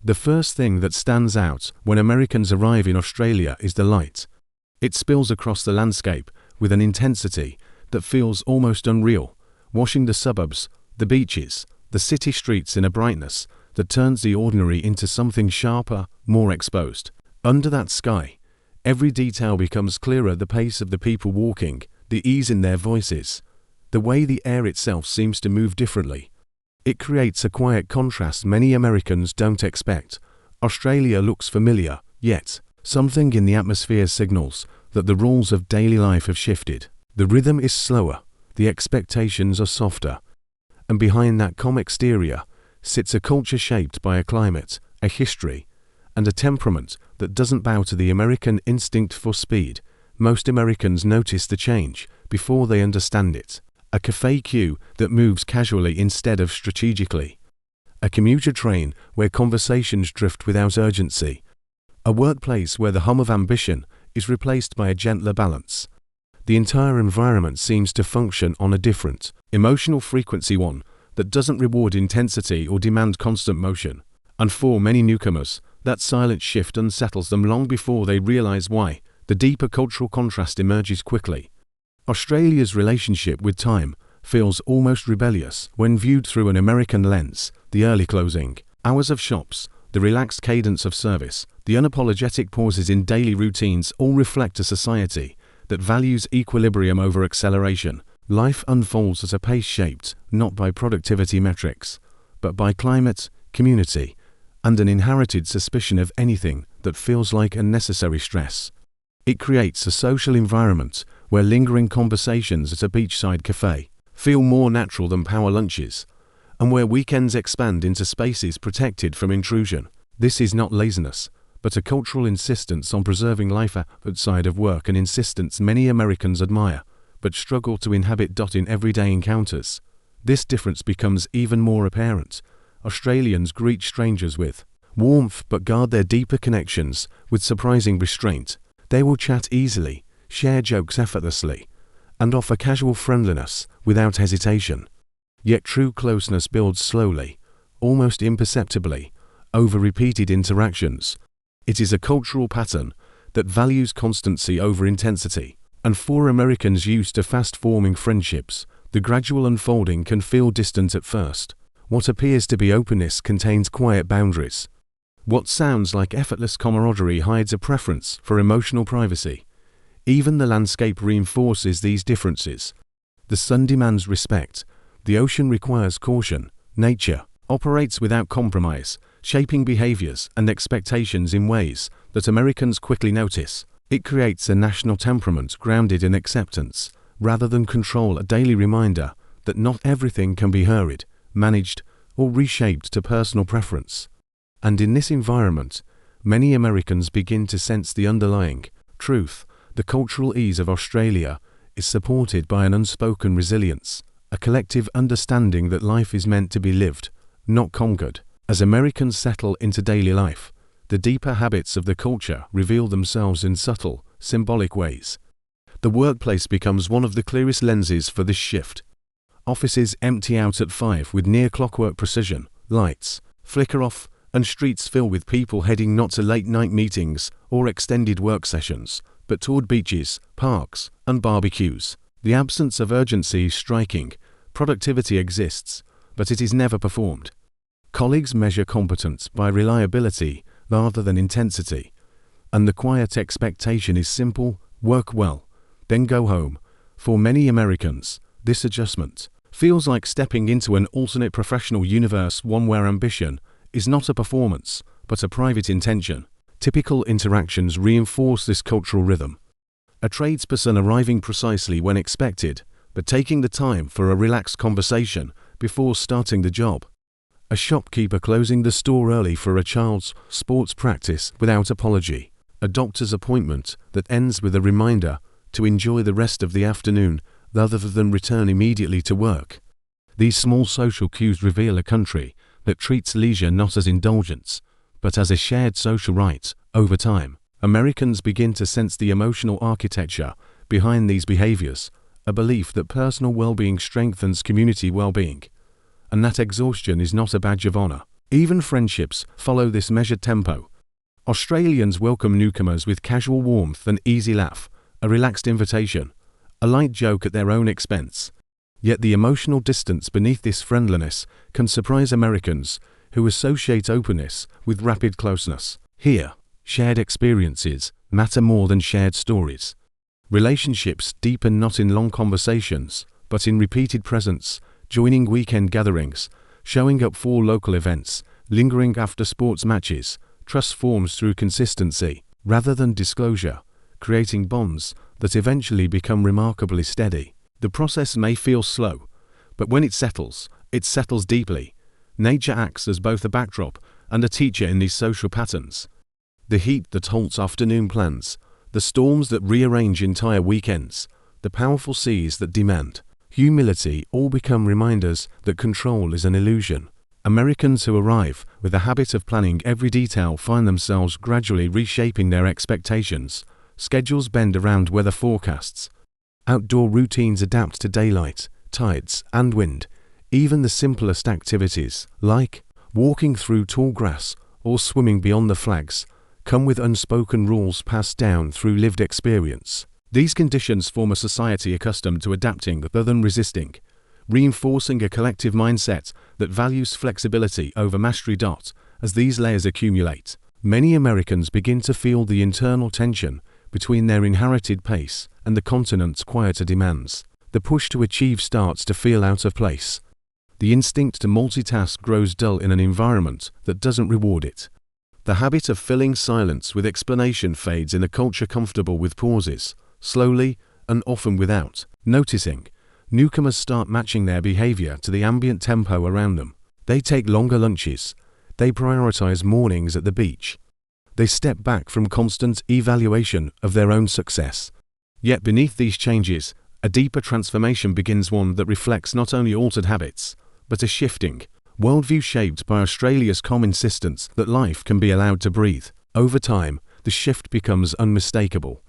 The first thing that stands out when Americans arrive in Australia is the light. It spills across the landscape with an intensity that feels almost unreal, washing the suburbs, the beaches, the city streets in a brightness that turns the ordinary into something sharper, more exposed. Under that sky, every detail becomes clearer: the pace of the people walking, the ease in their voices, the way the air itself seems to move differently. It creates a quiet contrast many Americans don't expect. Australia looks familiar, yet something in the atmosphere signals that the rules of daily life have shifted. The rhythm is slower, the expectations are softer, and behind that calm exterior sits a culture shaped by a climate, a history, and a temperament that doesn't bow to the American instinct for speed. Most Americans notice the change before they understand it. A cafe queue that moves casually instead of strategically. A commuter train where conversations drift without urgency. A workplace where the hum of ambition is replaced by a gentler balance. The entire environment seems to function on a different, emotional frequency, one that doesn't reward intensity or demand constant motion. And for many newcomers, that silent shift unsettles them long before they realize why. The deeper cultural contrast emerges quickly. Australia's relationship with time feels almost rebellious when viewed through an American lens. The early closing hours of shops, the relaxed cadence of service, the unapologetic pauses in daily routines all reflect a society that values equilibrium over acceleration. Life unfolds at a pace shaped not by productivity metrics, but by climate, community, and an inherited suspicion of anything that feels like unnecessary stress. It creates a social environment where lingering conversations at a beachside cafe feel more natural than power lunches, and where weekends expand into spaces protected from intrusion. This is not laziness, but a cultural insistence on preserving life outside of work, an insistence many Americans admire, but struggle to inhabit. In everyday encounters, this difference becomes even more apparent. Australians greet strangers with warmth but guard their deeper connections with surprising restraint. They will chat easily, share jokes effortlessly, and offer casual friendliness without hesitation. Yet true closeness builds slowly, almost imperceptibly, over repeated interactions. It is a cultural pattern that values constancy over intensity, and for Americans used to fast-forming friendships, the gradual unfolding can feel distant at first. What appears to be openness contains quiet boundaries. What sounds like effortless camaraderie hides a preference for emotional privacy. Even the landscape reinforces these differences. The sun demands respect. The ocean requires caution. Nature operates without compromise, shaping behaviors and expectations in ways that Americans quickly notice. It creates a national temperament grounded in acceptance, rather than control, a daily reminder that not everything can be hurried, managed, or reshaped to personal preference. And in this environment, many Americans begin to sense the underlying truth. The cultural ease of Australia is supported by an unspoken resilience, a collective understanding that life is meant to be lived, not conquered. As Americans settle into daily life, the deeper habits of the culture reveal themselves in subtle, symbolic ways. The workplace becomes one of the clearest lenses for this shift. Offices empty out at 5 with near-clockwork precision, lights flicker off, and streets fill with people heading not to late-night meetings or extended work sessions, but toward beaches, parks, and barbecues. The absence of urgency is striking. Productivity exists, but it is never performed. Colleagues measure competence by reliability rather than intensity, and the quiet expectation is simple: work well, then go home. For many Americans, this adjustment feels like stepping into an alternate professional universe, one where ambition is not a performance, but a private intention. Typical interactions reinforce this cultural rhythm. A tradesperson arriving precisely when expected, but taking the time for a relaxed conversation before starting the job. A shopkeeper closing the store early for a child's sports practice without apology. A doctor's appointment that ends with a reminder to enjoy the rest of the afternoon rather than return immediately to work. These small social cues reveal a country that treats leisure not as indulgence, but as a shared social right. Over time, Americans begin to sense the emotional architecture behind these behaviors, a belief that personal well-being strengthens community well-being, and that exhaustion is not a badge of honor. Even friendships follow this measured tempo. Australians welcome newcomers with casual warmth and easy laugh, a relaxed invitation, a light joke at their own expense. Yet the emotional distance beneath this friendliness can surprise Americans, who associate openness with rapid closeness. Here, shared experiences matter more than shared stories. Relationships deepen not in long conversations, but in repeated presence, joining weekend gatherings, showing up for local events, lingering after sports matches. Trust forms through consistency, rather than disclosure, creating bonds that eventually become remarkably steady. The process may feel slow, but when it settles deeply. Nature acts as both a backdrop and a teacher in these social patterns. The heat that halts afternoon plans, the storms that rearrange entire weekends, the powerful seas that demand humility all become reminders that control is an illusion. Americans who arrive with a habit of planning every detail find themselves gradually reshaping their expectations. Schedules bend around weather forecasts. Outdoor routines adapt to daylight, tides, and wind. Even the simplest activities, like walking through tall grass or swimming beyond the flags, come with unspoken rules passed down through lived experience. These conditions form a society accustomed to adapting rather than resisting, reinforcing a collective mindset that values flexibility over mastery. As these layers accumulate, many Americans begin to feel the internal tension between their inherited pace and the continent's quieter demands. The push to achieve starts to feel out of place. The instinct to multitask grows dull in an environment that doesn't reward it. The habit of filling silence with explanation fades in a culture comfortable with pauses. Slowly, and often without noticing, newcomers start matching their behavior to the ambient tempo around them. They take longer lunches. They prioritize mornings at the beach. They step back from constant evaluation of their own success. Yet beneath these changes, a deeper transformation begins, one that reflects not only altered habits, but a shifting worldview shaped by Australia's calm insistence that life can be allowed to breathe. Over time, the shift becomes unmistakable.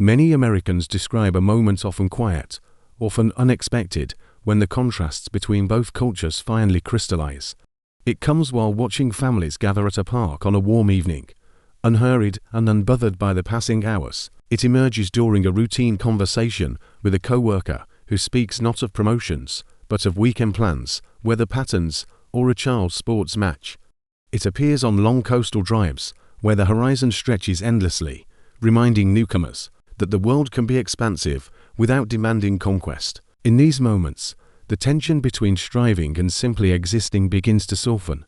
Many Americans describe a moment often quiet, often unexpected, when the contrasts between both cultures finally crystallize. It comes while watching families gather at a park on a warm evening. Unhurried and unbothered by the passing hours, it emerges during a routine conversation with a co-worker who speaks not of promotions, but of weekend plans, weather patterns, or a child's sports match. It appears on long coastal drives, where the horizon stretches endlessly, reminding newcomers that the world can be expansive without demanding conquest. In these moments, the tension between striving and simply existing begins to soften.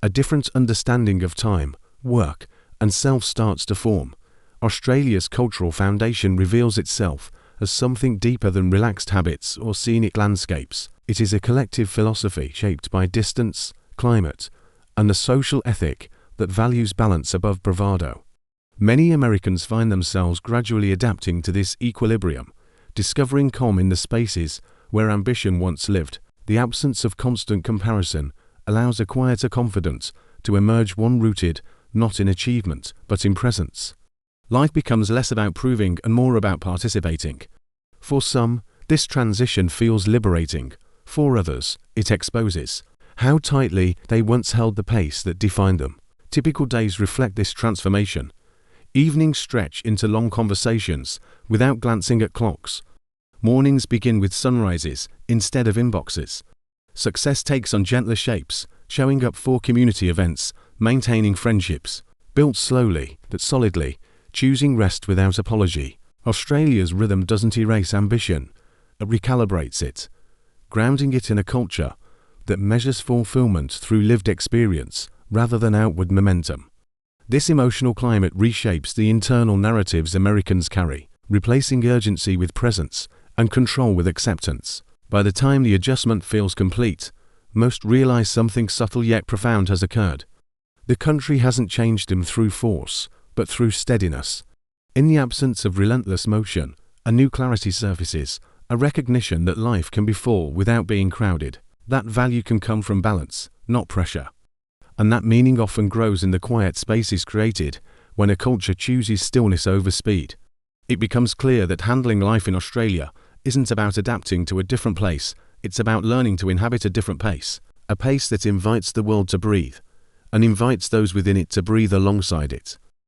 A different understanding of time, work, and self starts to form. Australia's cultural foundation reveals itself as something deeper than relaxed habits or scenic landscapes. It is a collective philosophy shaped by distance, climate, and a social ethic that values balance above bravado. Many Americans find themselves gradually adapting to this equilibrium, discovering calm in the spaces where ambition once lived. The absence of constant comparison allows a quieter confidence to emerge, one rooted not in achievement but in presence. Life becomes less about proving and more about participating. For some, this transition feels liberating. For others, it exposes how tightly they once held the pace that defined them. Typical days reflect this transformation. Evenings stretch into long conversations without glancing at clocks. Mornings begin with sunrises instead of inboxes. Success takes on gentler shapes, showing up for community events, maintaining friendships, built slowly but solidly, choosing rest without apology. Australia's rhythm doesn't erase ambition, it recalibrates it, grounding it in a culture that measures fulfillment through lived experience rather than outward momentum. This emotional climate reshapes the internal narratives Americans carry, replacing urgency with presence and control with acceptance. By the time the adjustment feels complete, most realize something subtle yet profound has occurred. The country hasn't changed them through force, but through steadiness. In the absence of relentless motion, a new clarity surfaces, a recognition that life can be full without being crowded. That value can come from balance, not pressure. And that meaning often grows in the quiet spaces created when a culture chooses stillness over speed. It becomes clear that handling life in Australia isn't about adapting to a different place, it's about learning to inhabit a different pace, a pace that invites the world to breathe, and invites those within it to breathe alongside it.